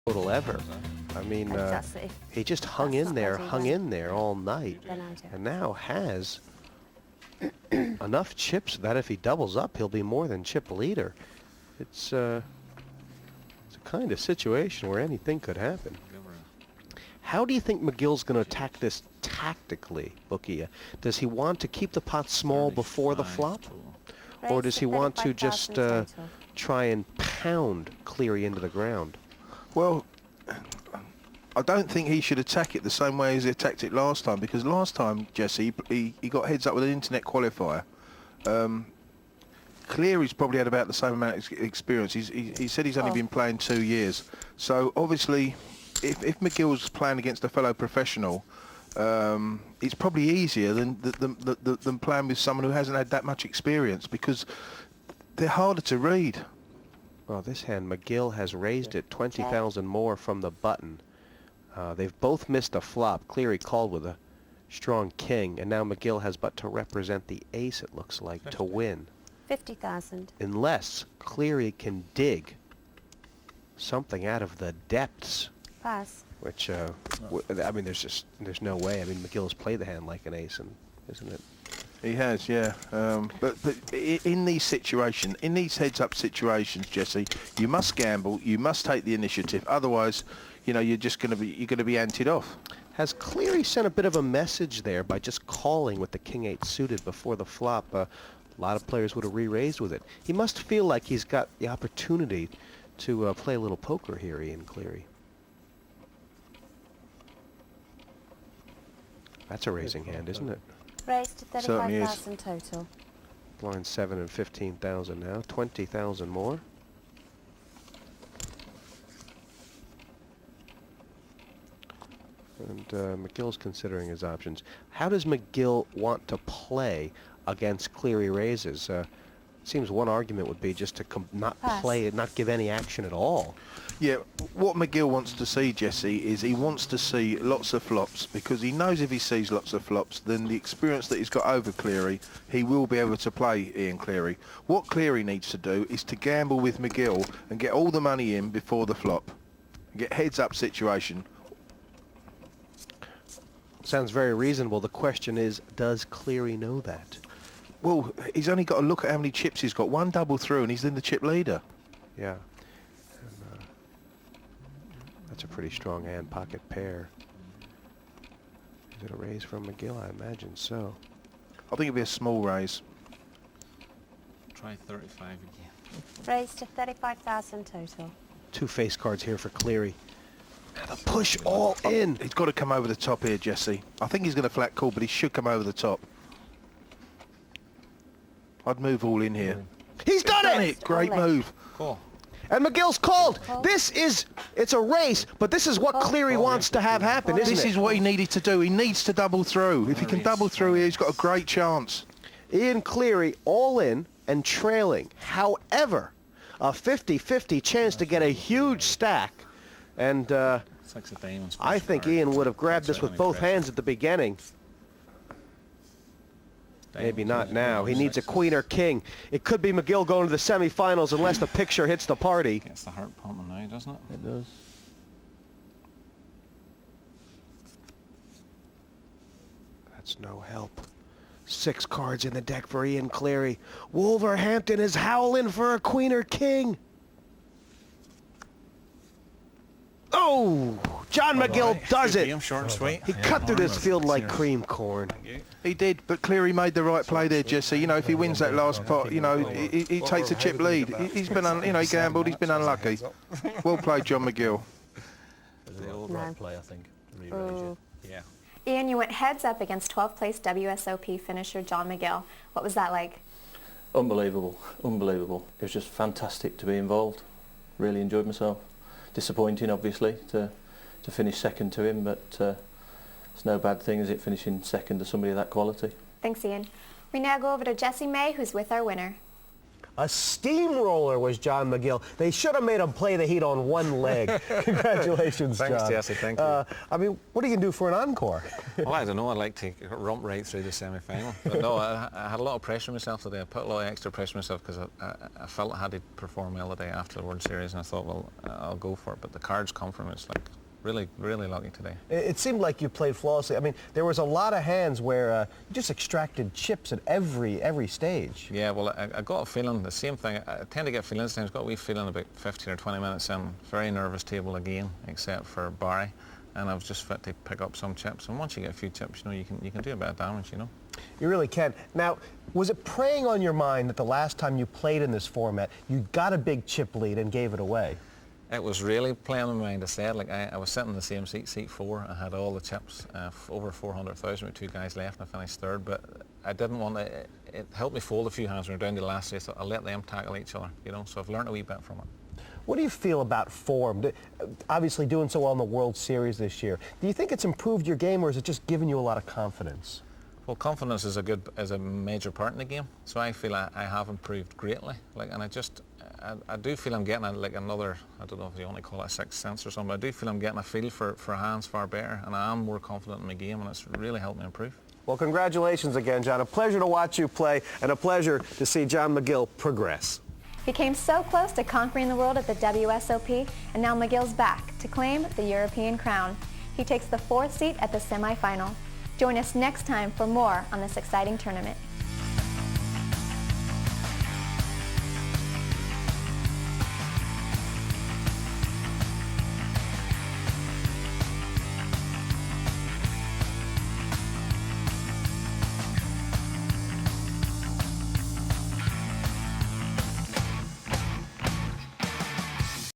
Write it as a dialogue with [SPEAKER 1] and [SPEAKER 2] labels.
[SPEAKER 1] total ever. I mean, he just hung in there all night, and now has enough chips that if he doubles up, he'll be more than chip leader. It's a kind of situation where anything could happen. How do you think McGill's going to attack this tactically, Bookie? Does he want to keep the pot small before the flop? Or does he want to just try and pound Cleary into the ground?
[SPEAKER 2] Well, I don't think he should attack it the same way as he attacked it last time, because last time, Jesse, he got heads up with an internet qualifier. Cleary's probably had about the same amount of experience. He said he's only been playing 2 years. So obviously, if McGill's playing against a fellow professional, it's probably easier than playing with someone who hasn't had that much experience, because they're harder to read.
[SPEAKER 1] Well, this hand, McGill has raised it 20,000 more from the button. They've both missed a flop. Cleary called with a strong king, and now McGill has but to represent the ace, it looks like, to win.
[SPEAKER 3] 50,000.
[SPEAKER 1] Unless Cleary can dig something out of the depths.
[SPEAKER 3] Pass.
[SPEAKER 1] Which, I mean, there's no way. I mean, McGill's played the hand like an ace, isn't it?
[SPEAKER 2] He has, yeah. But in these situations, in these heads-up situations, Jesse, you must gamble. You must take the initiative. Otherwise, you know, you're going to be anted off.
[SPEAKER 1] Has Cleary sent a bit of a message there by just calling with the king-8 suited before the flop? A lot of players would have re-raised with it. He must feel like he's got the opportunity to play a little poker here, Ian Cleary. That's a raising hand, isn't it?
[SPEAKER 3] Raised to 35,000 total.
[SPEAKER 1] Blind 7 and 15,000 now. 20,000 more. And McGill's considering his options. How does McGill want to play against Cleary raises? Seems one argument would be just to not play it, not give any action at all.
[SPEAKER 2] Yeah, what McGill wants to see, Jesse, is he wants to see lots of flops, because he knows if he sees lots of flops, then the experience that he's got over Cleary, he will be able to play Ian Cleary. What Cleary needs to do is to gamble with McGill and get all the money in before the flop. Get heads-up situation.
[SPEAKER 1] Sounds very reasonable. The question is, does Cleary know that?
[SPEAKER 2] Well, he's only got to look at how many chips he's got. One double through and he's in the chip leader.
[SPEAKER 1] Yeah. And, that's a pretty strong hand, pocket pair. Is it a raise from McGill? I imagine so.
[SPEAKER 2] I think it'll be a small raise.
[SPEAKER 4] Try 35 again.
[SPEAKER 3] Raised to 35,000 total.
[SPEAKER 1] 2 face cards here for Cleary. Now the push all in.
[SPEAKER 2] He's got to come over the top here, Jesse. I think he's going to flat call, but he should come over the top. I'd move all in here.
[SPEAKER 1] He's done it!
[SPEAKER 2] Great move.
[SPEAKER 4] Cool.
[SPEAKER 1] And McGill's called. It's a race, but this is what Cleary wants to have happen, isn't it?
[SPEAKER 2] This is what he needed to do. He needs to double through. If he can double through here, he's got a great chance.
[SPEAKER 1] Ian Cleary all in and trailing. However, a 50-50 chance to get a huge stack. And I think Ian would have grabbed this with both hands at the beginning. Maybe not now. He needs a queen or king. It could be McGill going to the semifinals unless the picture hits the party.
[SPEAKER 4] Gets the heart pumping now, doesn't it?
[SPEAKER 1] It does. That's no help. 6 cards in the deck for Ian Cleary. Wolverhampton is howling for a queen or king. Oh, John McGill does it.
[SPEAKER 4] Short and sweet.
[SPEAKER 1] He cut through this field like cream corn.
[SPEAKER 2] He did, but Cleary made the right play there, Jesse. You know, if he wins that last pot, you know, he takes a chip lead. He's been, you know, he gambled. He's been unlucky. Well played, John McGill.
[SPEAKER 5] The old right play, I think. Re-raise,
[SPEAKER 4] Yeah.
[SPEAKER 6] Ian, you went heads up against 12th place WSOP finisher John McGill. What was that like?
[SPEAKER 5] Unbelievable, unbelievable. It was just fantastic to be involved. Really enjoyed myself. Disappointing, obviously, to finish second to him, but it's no bad thing, is it, finishing second to somebody of that quality?
[SPEAKER 6] Thanks, Ian. We now go over to Jessie May, who's with our winner.
[SPEAKER 7] A steamroller was John McGill. They should have made him play the heat on one leg. Congratulations, John.
[SPEAKER 4] Thanks, Jesse. Thank you.
[SPEAKER 7] I mean, what are you going to do for an encore?
[SPEAKER 4] Well, I don't know. I'd like to romp right through the semi-final. But no, I had a lot of pressure on myself today. I put a lot of extra pressure on myself because I felt I had to perform well today after the World Series, and I thought, well, I'll go for it. But the cards come from it. It's like really, really lucky today.
[SPEAKER 7] It seemed like you played flawlessly. I mean, there was a lot of hands where you just extracted chips at every stage.
[SPEAKER 4] Yeah, well, I got a feeling, the same thing. I tend to get feelings sometimes. Got a wee feeling about 15 or 20 minutes in. Very nervous table again, except for Barry. And I was just fit to pick up some chips. And once you get a few chips, you know, you can do a bit of damage, you know.
[SPEAKER 7] You really can. Now, was it preying on your mind that the last time you played in this format, you got a big chip lead and gave it away?
[SPEAKER 4] It was really playing on my mind. I said, like, I was sitting in the same seat 4. I had all the chips, over 400,000 with 2 guys left, and I finished 3rd. But I didn't want to. It helped me fold a few hands when we were down to the last race. I'll let them tackle each other, you know. So I've learned a wee bit from it.
[SPEAKER 7] What do you feel about form? Obviously doing so well in the World Series this year. Do you think it's improved your game, or is it just given you a lot of confidence?
[SPEAKER 4] Well, confidence is a major part in the game. So I feel I have improved greatly. Like, and I do feel I'm getting another, I don't know if you want to call it a sixth sense or something, but I do feel I'm getting a feel for hands far better, and I am more confident in my game, and it's really helped me improve.
[SPEAKER 7] Well, congratulations again, John. A pleasure to watch you play, and a pleasure to see John McGill progress.
[SPEAKER 6] He came so close to conquering the world at the WSOP, and now McGill's back to claim the European crown. He takes the 4th seat at the semifinal. Join us next time for more on this exciting tournament.